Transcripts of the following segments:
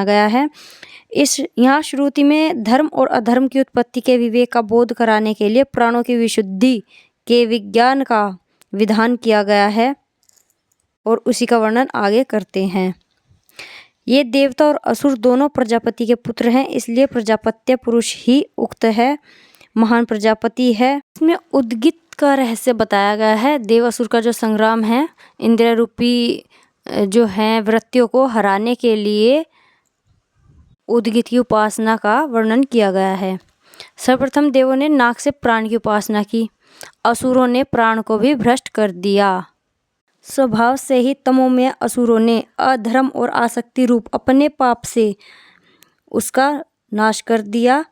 गया है। इस यहाँ श्रुति में धर्म और अधर्म की उत्पत्ति के विवेक का बोध कराने के लिए प्राणों की विशुद्धि के विज्ञान का विधान किया गया है और उसी का वर्णन आगे करते हैं। ये देवता और असुर दोनों प्रजापति के पुत्र हैं, इसलिए प्रजापत्य पुरुष ही उक्त है, महान प्रजापति है। इसमें उद्गित का रहस्य बताया गया है। देव असुर का जो संग्राम है, इंद्रिय रूपी जो हैं वृत्तियों को हराने के लिए उद्गित की उपासना का वर्णन किया गया है। सर्वप्रथम देवों ने नाग से प्राण की उपासना की, असुरों ने प्राण को भी भ्रष्ट कर दिया। स्वभाव से ही तमोमय असुरों ने अधर्म और आसक्ति रूप अपने पाप से उसका नाश कर दिया,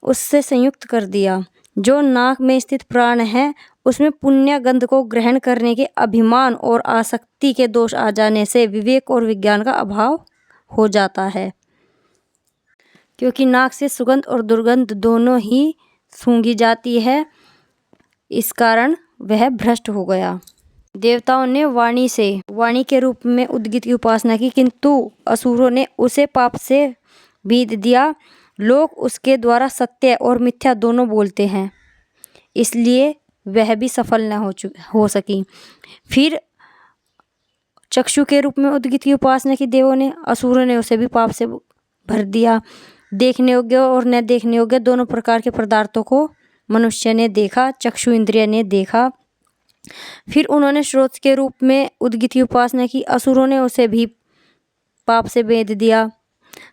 उससे संयुक्त कर दिया। जो नाक में स्थित प्राण है उसमें पुण्य गंध को ग्रहण करने के अभिमान और आसक्ति के दोष आ जाने से विवेक और विज्ञान का अभाव हो जाता है, क्योंकि नाक से सुगंध और दुर्गंध दोनों ही सूंघी जाती है, इस कारण वह भ्रष्ट हो गया। देवताओं ने वाणी के रूप में उद्गित की उपासना की, किंतु असुरों ने उसे पाप से बीत दिया। लोग उसके द्वारा सत्य और मिथ्या दोनों बोलते हैं, इसलिए वह भी सफल न हो सकी। फिर चक्षु के रूप में उद्गित की उपासना की देवों ने, असुरों ने उसे भी पाप से भर दिया। देखने योग्य और न देखने योग्य दोनों प्रकार के पदार्थों को मनुष्य ने देखा, चक्षु इंद्रिय ने देखा। फिर उन्होंने स्रोत के रूप में उद्गित की उपासना की, असुरों ने उसे भी पाप से बेध दिया।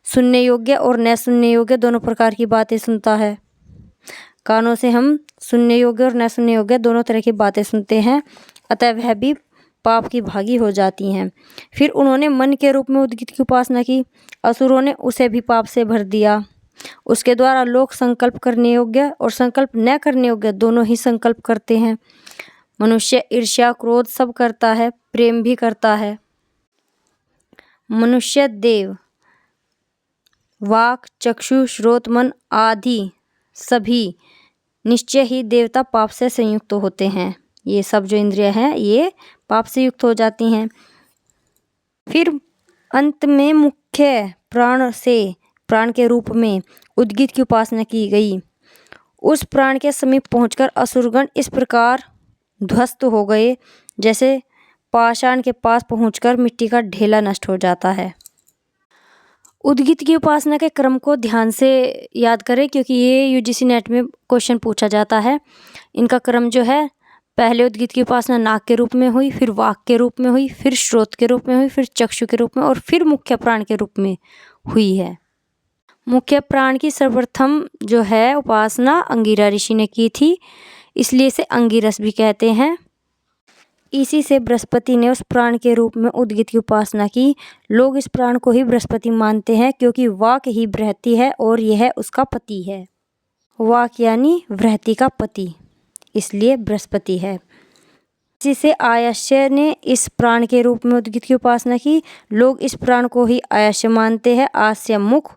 सुनने योग्य और न सुनने योग्य दोनों प्रकार की बातें सुनता है। कानों से हम सुनने योग्य और न सुनने योग्य दोनों तरह की बातें सुनते हैं, अतः वह भी पाप की भागी हो जाती हैं। फिर उन्होंने मन के रूप में उद्गित की उपासना की, असुरों ने उसे भी पाप से भर दिया। उसके द्वारा लोग संकल्प करने योग्य और संकल्प न करने योग्य दोनों ही संकल्प करते हैं। मनुष्य ईर्ष्या क्रोध सब करता है, प्रेम भी करता है। मनुष्य देव वाक चक्षु श्रोत मन आदि सभी निश्चय ही देवता पाप से संयुक्त होते हैं। ये सब जो इंद्रियां हैं ये पाप से युक्त हो जाती हैं। फिर अंत में मुख्य प्राण के रूप में उद्गित की उपासना की गई। उस प्राण के समीप पहुंचकर असुरगण इस प्रकार ध्वस्त हो गए जैसे पाषाण के पास पहुंचकर मिट्टी का ढेला नष्ट हो जाता है। उद्गित की उपासना के क्रम को ध्यान से याद करें, क्योंकि ये यूजीसी नेट में क्वेश्चन पूछा जाता है। इनका क्रम जो है, पहले उद्गित की उपासना नाक के रूप में हुई, फिर वाक के रूप में हुई, फिर श्रोत के रूप में हुई, फिर चक्षु के रूप में और फिर मुख्य प्राण के रूप में हुई है। मुख्य प्राण की सर्वप्रथम जो है उपासना अंगिरा ऋषि ने की थी, इसलिए इसे अंगिरस भी कहते हैं। इसी से बृहस्पति ने उस प्राण के रूप में उद्गित की उपासना की। लोग इस प्राण को ही बृहस्पति मानते हैं, क्योंकि वाक ही बृहति है और यह उसका पति है। वाक यानी बृहति का पति, इसलिए बृहस्पति है। इसी से आयस्य ने इस प्राण के रूप में उद्गित की उपासना की। लोग इस प्राण को ही आयस्य मानते हैं, आस्य मुख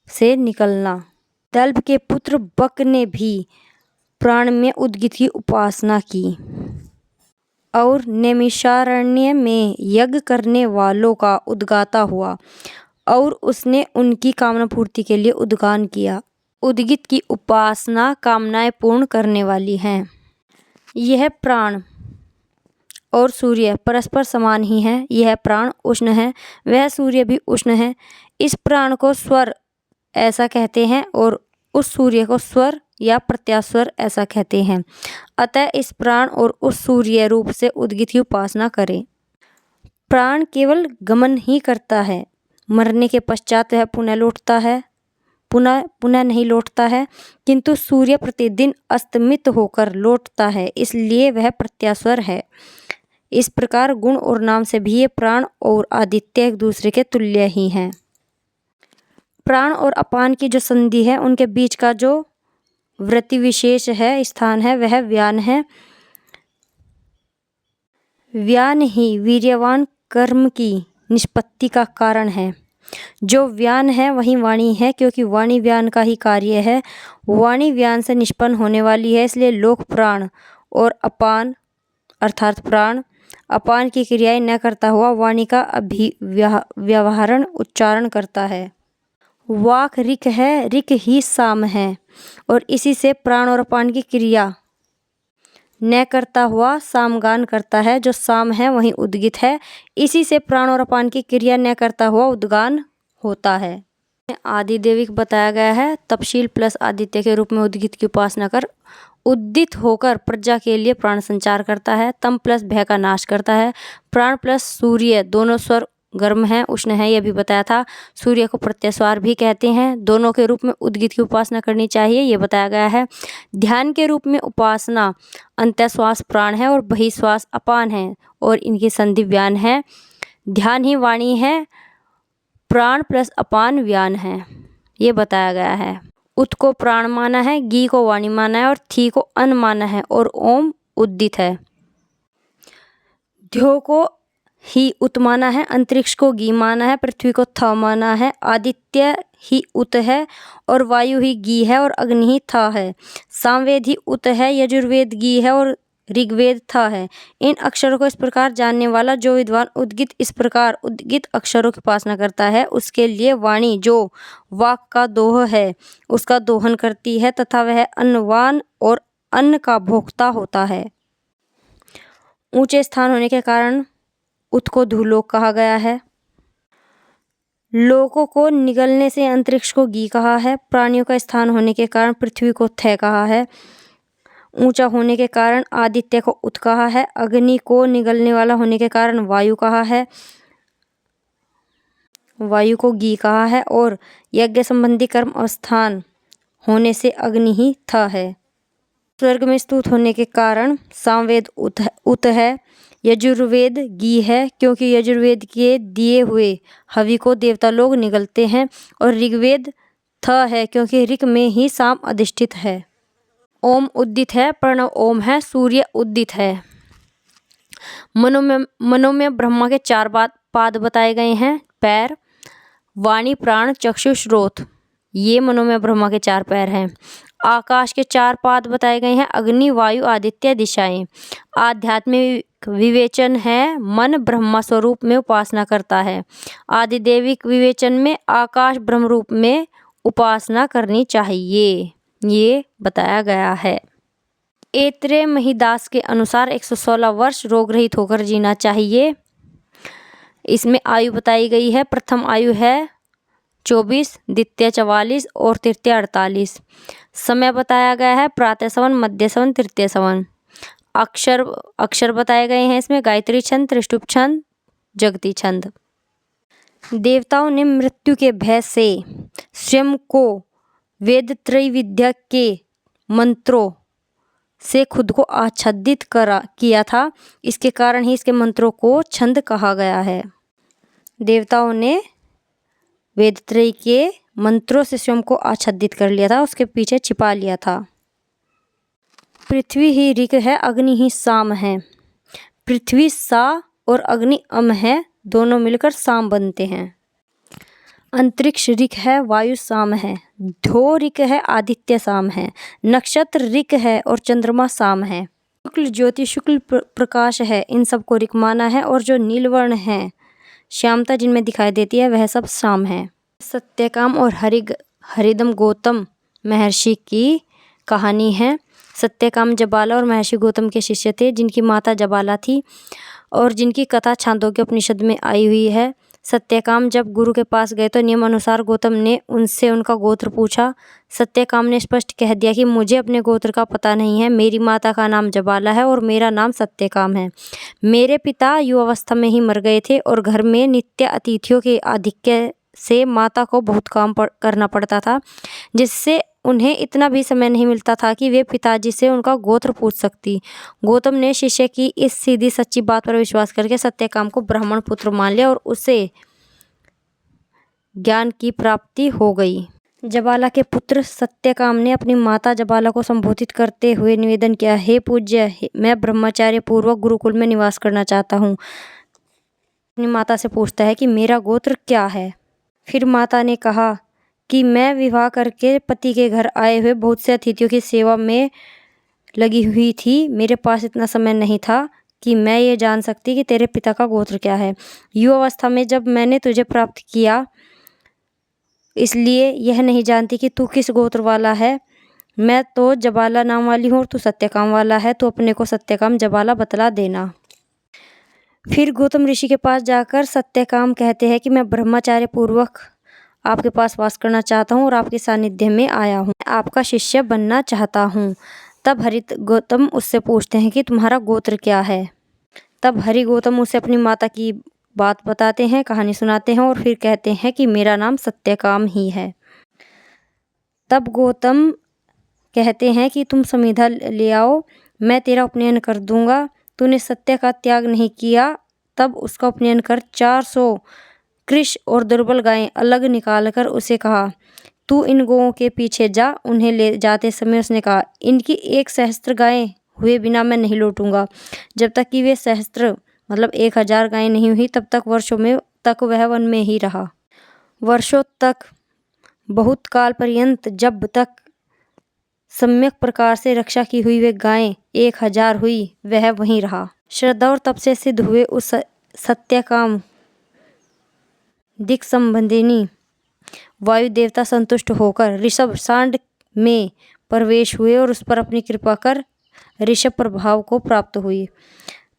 से निकलना। दल्भ के पुत्र बक ने भी प्राण में उद्गित की उपासना की और नैमिषारण्य में यज्ञ करने वालों का उद्गाता हुआ और उसने उनकी कामना पूर्ति के लिए उद्गान किया। उद्गित की उपासना कामनाएं पूर्ण करने वाली है। यह प्राण और सूर्य परस्पर समान ही है। यह प्राण उष्ण है, वह सूर्य भी उष्ण है। इस प्राण को स्वर ऐसा कहते हैं और उस सूर्य को स्वर या प्रत्यास्वर ऐसा कहते हैं। अतः इस प्राण और उस सूर्य रूप से उद्गित की उपासना करें। प्राण केवल गमन ही करता है, मरने के पश्चात वह पुनः लौटता है, पुनः नहीं लौटता है, किंतु सूर्य प्रतिदिन अस्तमित होकर लौटता है, इसलिए वह प्रत्यास्वर है। इस प्रकार गुण और नाम से भी ये प्राण और आदित्य एक दूसरे के तुल्य ही हैं। प्राण और अपान की जो संधि है, उनके बीच का जो वृत्ति विशेष है, स्थान है, वह व्यान है। व्यान ही वीर्यवान कर्म की निष्पत्ति का कारण है। जो व्यान है वही वाणी है, क्योंकि वाणी व्यान का ही कार्य है। वाणी व्यान से निष्पन्न होने वाली है, इसलिए लोक प्राण और अपान अर्थात प्राण अपान की क्रियाएं न करता हुआ वाणी का अभिव्यवहारण उच्चारण करता है। वाक ऋक है, ऋक ही साम है और इसी से प्राण और अपान की क्रिया न करता हुआ सामगान करता है। जो साम है वही उद्गित है, इसी से प्राण और अपान की क्रिया न करता हुआ उद्गान होता है। आदिदेविक बताया गया है। तपशील प्लस आदित्य के रूप में उद्गित की उपासना कर उद्दित होकर प्रजा के लिए प्राण संचार करता है। तम प्लस भय का नाश करता है। प्राण प्लस सूर्य दोनों स्वर गर्म है, उष्ण है, यह भी बताया था। सूर्य को प्रत्यस्वार भी कहते हैं। दोनों के रूप में उद्गित की उपासना करनी चाहिए, ये बताया गया है। ध्यान के रूप में उपासना अंतःश्वास प्राण है और बहिश्वास अपान है और इनकी संधि व्यान है। ध्यान ही वाणी है, प्राण प्लस अपान व्यान है, ये बताया गया है। उत को प्राण माना है, गी को वाणी माना है और थी को अन्न माना है और ओम उद्दित है। ध्यो को ही उत माना है, अंतरिक्ष को गी माना है, पृथ्वी को थ माना है, आदित्य ही उत है और वायु ही गी है और अग्नि ही थ है। सामवेद ही उत है, यजुर्वेद गी है और ऋग्वेद थ है। इन अक्षरों को इस प्रकार जानने वाला जो विद्वान उद्गित इस प्रकार उद्गित अक्षरों की उपासना करता है, उसके लिए वाणी जो वाक का दोह है उसका दोहन करती है तथा वह अन्नवान और अन्न का भोक्ता होता है। ऊंचे स्थान होने के कारण उत को धूलोक कहा गया है। लोकों को निगलने से अंतरिक्ष को गी कहा है। प्राणियों का स्थान होने के कारण पृथ्वी को थ कहा है। ऊंचा होने के कारण आदित्य को उत कहा है। अग्नि को निगलने वाला होने के कारण वायु कहा है, वायु को गी कहा है और यज्ञ संबंधी कर्म अवस्थान होने से अग्नि ही थ है। स्वर्ग में स्तुत होने के कारण सामवेद उत है। यजुर्वेद गी है क्योंकि यजुर्वेद के दिए हुए हवि को देवता लोग निगलते हैं और ऋग्वेद थ है क्योंकि ऋक में ही साम अधिष्ठित है। ओम उद्दित है, प्रणव ओम है, सूर्य उद्दित है। मनो में ब्रह्मा के 4 पाद बताए गए हैं। पैर वाणी प्राण चक्षु श्रोत, ये मनो में ब्रह्मा के 4 पैर हैं। आकाश के 4 पाद बताए गए हैं। अग्नि वायु आदित्य दिशाएं। आध्यात्मिक विवेचन है, मन ब्रह्मा स्वरूप में उपासना करता है। आदिदेविक विवेचन में आकाश ब्रह्म रूप में उपासना करनी चाहिए, ये बताया गया है। ऐत्रेय महिदास के अनुसार 116 वर्ष रोग रहित होकर जीना चाहिए। इसमें आयु बताई गई है। प्रथम आयु है 24, द्वितीय 44 और तृतीय 48। समय बताया गया है प्रातः सवन, मध्य सवन, तृतीय सवन। अक्षर बताए गए हैं इसमें गायत्री छंद, त्रिष्टुप छंद, जगती छंद। देवताओं ने मृत्यु के भय से स्वयं को वेद त्रय विद्या के मंत्रों से खुद को आच्छादित किया था। इसके कारण ही इसके मंत्रों को छंद कहा गया है। देवताओं ने वेद त्रय के मंत्रों से स्वयं को आच्छादित कर लिया था, उसके पीछे छिपा लिया था। पृथ्वी ही ऋक है, अग्नि ही साम है। पृथ्वी सा और अग्नि अम है, दोनों मिलकर साम बनते हैं। अंतरिक्ष ऋक है, वायु साम है। ध्यो ऋक है, आदित्य साम है। नक्षत्र ऋक है और चंद्रमा साम है। शुक्ल ज्योति शुक्ल प्रकाश है, इन सबको ऋक माना है और जो नीलवर्ण है, श्यामता जिनमें दिखाई देती है, वह सब साम है। सत्यकाम और हरिदम गौतम महर्षि की कहानी है। सत्यकाम जबाला और महर्षि गौतम के शिष्य थे, जिनकी माता जबाला थी और जिनकी कथा छांदोग्य उपनिषद में आई हुई है। सत्यकाम जब गुरु के पास गए तो नियम अनुसार गौतम ने उनसे उनका गोत्र पूछा। सत्यकाम ने स्पष्ट कह दिया कि मुझे अपने गोत्र का पता नहीं है, मेरी माता का नाम जबाला है और मेरा नाम सत्यकाम है। मेरे पिता युवावस्था में ही मर गए थे और घर में नित्य अतिथियों के आधिक्य से माता को बहुत काम करना पड़ता था, जिससे उन्हें इतना भी समय नहीं मिलता था कि वे पिताजी से उनका गोत्र पूछ सकती। गौतम ने शिष्य की इस सीधी सच्ची बात पर विश्वास करके सत्यकाम को ब्राह्मण पुत्र मान लिया और उसे ज्ञान की प्राप्ति हो गई। जबाला के पुत्र सत्यकाम ने अपनी माता जबाला को संबोधित करते हुए निवेदन किया, हे पूज्य, मैं ब्रह्मचार्य पूर्वक गुरुकुल में निवास करना चाहता हूँ। अपनी माता से पूछता है कि मेरा गोत्र क्या है। फिर माता ने कहा कि मैं विवाह करके पति के घर आए हुए बहुत से अतिथियों की सेवा में लगी हुई थी। मेरे पास इतना समय नहीं था कि मैं ये जान सकती कि तेरे पिता का गोत्र क्या है। युवावस्था में जब मैंने तुझे प्राप्त किया, इसलिए यह नहीं जानती कि तू किस गोत्र वाला है। मैं तो जबाला नाम वाली हूँ और तू सत्यकाम वाला है, तो अपने को सत्यकाम जबाला बतला देना। फिर गौतम ऋषि के पास जाकर सत्यकाम कहते हैं कि मैं ब्रह्मचार्य पूर्वक आपके पास वास करना चाहता हूँ और आपके सानिध्य में आया हूँ, आपका शिष्य बनना चाहता हूँ। तब हरित गौतम उससे पूछते हैं कि तुम्हारा गोत्र क्या है। तब हरि गौतम उसे अपनी माता की बात बताते हैं, कहानी सुनाते हैं और फिर कहते हैं कि मेरा नाम सत्यकाम ही है। तब गौतम कहते हैं कि तुम समिधा ले आओ, मैं तेरा उपनयन कर दूंगा। तूने सत्य का त्याग नहीं किया। तब उसका उपनयन कर 400 कृष और दुर्बल गायें अलग निकालकर उसे कहा, तू इन गौओं के पीछे जा। उन्हें ले जाते समय उसने कहा, इनकी 1 सहस्त्र गायें हुए बिना मैं नहीं लौटूंगा। जब तक कि वे सहस्त्र मतलब 1000 गायें नहीं हुई, तब तक वर्षों में तक वह वन में ही रहा। वर्षों तक, बहुत काल पर्यंत, जब तक सम्यक प्रकार से रक्षा की हुई वे गायें 1000 हुई, वह वहीं रहा। श्रद्धा और तप से सिद्ध हुए उस सत्यकाम दिक् संबंधिनी वायु देवता संतुष्ट होकर ऋषभ सांड में प्रवेश हुए और उस पर अपनी कृपा कर ऋषभ प्रभाव को प्राप्त हुई।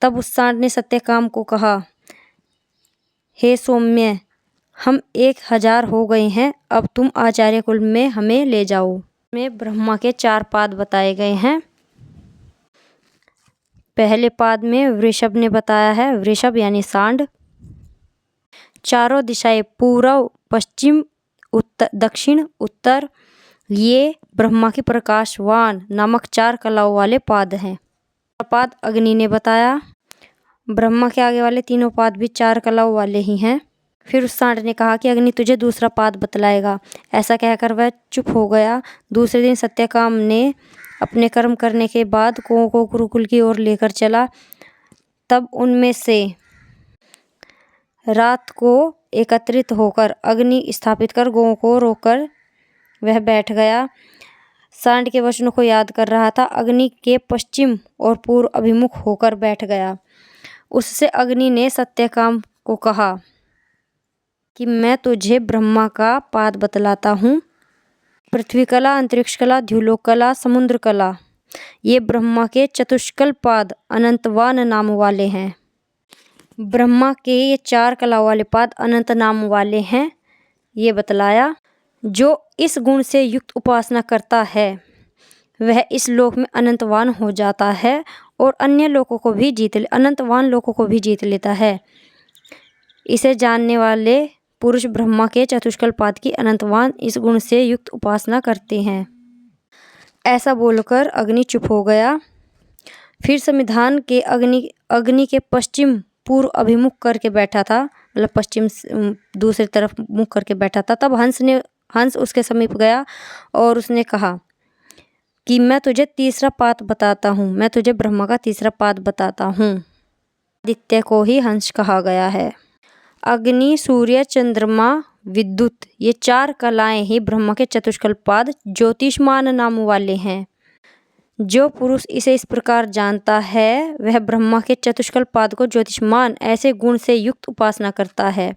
तब उस सांड ने सत्यकाम को कहा, हे सौम्य, हम 1000 हो गए हैं, अब तुम आचार्य कुल में हमें ले जाओ। में ब्रह्मा के 4 पाद बताए गए हैं। पहले पाद में वृषभ ने बताया है, वृषभ यानी सांड। चारों दिशाएं पूर्व, पश्चिम, उत्तर, दक्षिण, उत्तर, ये ब्रह्मा की प्रकाशवान नामक 4 कलाओं वाले पाद हैं। पाद अग्नि ने बताया। ब्रह्मा के आगे वाले तीनों पाद भी 4 कलाओं वाले ही हैं। फिर उस सांड ने कहा कि अग्नि तुझे दूसरा पाद बतलाएगा। ऐसा कहकर वह चुप हो गया। दूसरे दिन सत्यकाम ने अपने कर्म करने के बाद गौओं को गुरुकुल की ओर लेकर चला। तब उनमें से रात को एकत्रित होकर अग्नि स्थापित कर गौओं को रोककर वह बैठ गया। सांड के वचनों को याद कर रहा था। अग्नि के पश्चिम और पूर्व अभिमुख होकर बैठ गया। उससे अग्नि ने सत्यकाम को कहा कि मैं तुझे ब्रह्मा का पाद बतलाता हूँ। पृथ्वी कला, अंतरिक्ष कला, द्युलोक कला, समुद्र कला, ये ब्रह्मा के चतुष्कल पाद अनंतवान नाम वाले हैं। ब्रह्मा के ये 4 कला वाले पाद अनंत नाम वाले हैं, ये बतलाया। जो इस गुण से युक्त उपासना करता है वह इस लोक में अनंतवान हो जाता है और अन्य लोकों को भी अनंतवान लोकों को भी जीत लेता है। इसे जानने वाले पुरुष ब्रह्मा के चतुष्कल पाद की अनंतवान इस गुण से युक्त उपासना करते हैं। ऐसा बोलकर अग्नि चुप हो गया। फिर संविधान के अग्नि के पश्चिम पूर्व अभिमुख करके बैठा था, मतलब पश्चिम दूसरी तरफ मुख करके बैठा था। तब हंस उसके समीप गया और उसने कहा कि मैं तुझे तीसरा पाद बताता हूँ, मैं तुझे ब्रह्मा का तीसरा पाद बताता हूँ। आदित्य को ही हंस कहा गया है। अग्नि, सूर्य, चंद्रमा, विद्युत, ये 4 कलाएं ही ब्रह्मा के चतुष्कल पाद ज्योतिष्मान नाम वाले हैं। जो पुरुष इसे इस प्रकार जानता है वह ब्रह्मा के चतुष्कल पाद को ज्योतिष्मान ऐसे गुण से युक्त उपासना करता है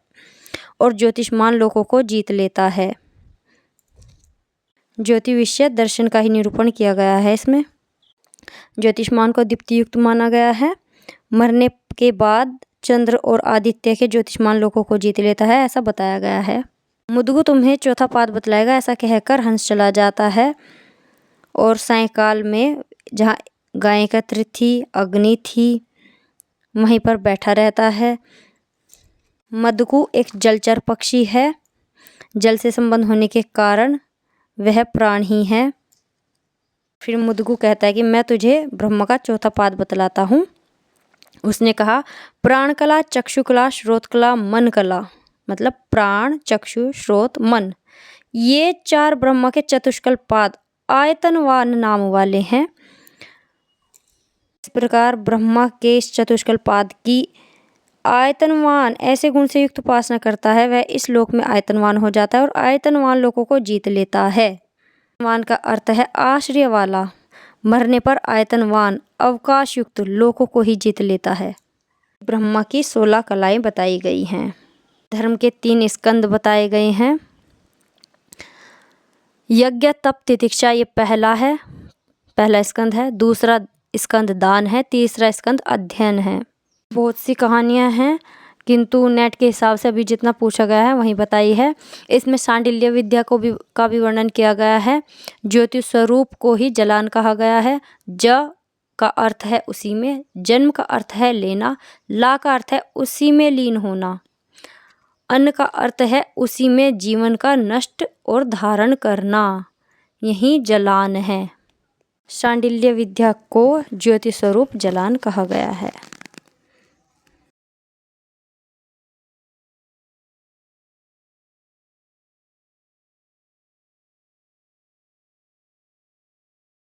और ज्योतिष्मान लोगों को जीत लेता है। ज्योतिविषय दर्शन का ही निरूपण किया गया है। इसमें ज्योतिष्मान को दीप्ति युक्त माना गया है। मरने के बाद चंद्र और आदित्य के ज्योतिष्मान लोगों को जीत लेता है, ऐसा बताया गया है। मुदगु तुम्हें चौथा पाद बतलाएगा, ऐसा कहकर हंस चला जाता है और सायंकाल में जहाँ गाय एकत्रित थी, अग्नि थी, वहीं पर बैठा रहता है। मदगु एक जलचर पक्षी है। जल से संबंध होने के कारण वह प्राण ही है। फिर मुदगु कहता है कि मैं तुझे ब्रह्मा का चौथा पाद बतलाता हूँ। उसने कहा, प्राण कला, चक्षु कला, श्रोत कला, मन कला, मतलब प्राण, चक्षु, श्रोत, मन, ये 4 ब्रह्मा के चतुष्कल पाद आयतनवान नाम वाले हैं। इस प्रकार ब्रह्मा के इस चतुष्कल पाद की आयतनवान ऐसे गुण से युक्त उपासना करता है, वह इस लोक में आयतनवान हो जाता है और आयतनवान लोगों को जीत लेता है। आयतनवान का अर्थ है आश्रय वाला। मरने पर आयतनवान अवकाश युक्त लोकों को ही जीत लेता है। ब्रह्मा की 16 कलाएं बताई गई हैं। धर्म के 3 स्कंद बताए गए हैं। यज्ञ तप तितिक्षा ये पहला स्कंद है। दूसरा स्कंद दान है। तीसरा स्कंद अध्ययन है। बहुत सी कहानियां हैं किंतु नेट के हिसाब से अभी जितना पूछा गया है वही बताई है। इसमें शांडिल्य विद्या का भी वर्णन किया गया है। ज्योति स्वरूप को ही जलान कहा गया है। ज का अर्थ है उसी में, जन्म का अर्थ है लेना, ला का अर्थ है उसी में लीन होना, अन्न का अर्थ है उसी में जीवन का नष्ट और धारण करना, यही जलान है। शांडिल्य विद्या को ज्योति स्वरूप जलान कहा गया है।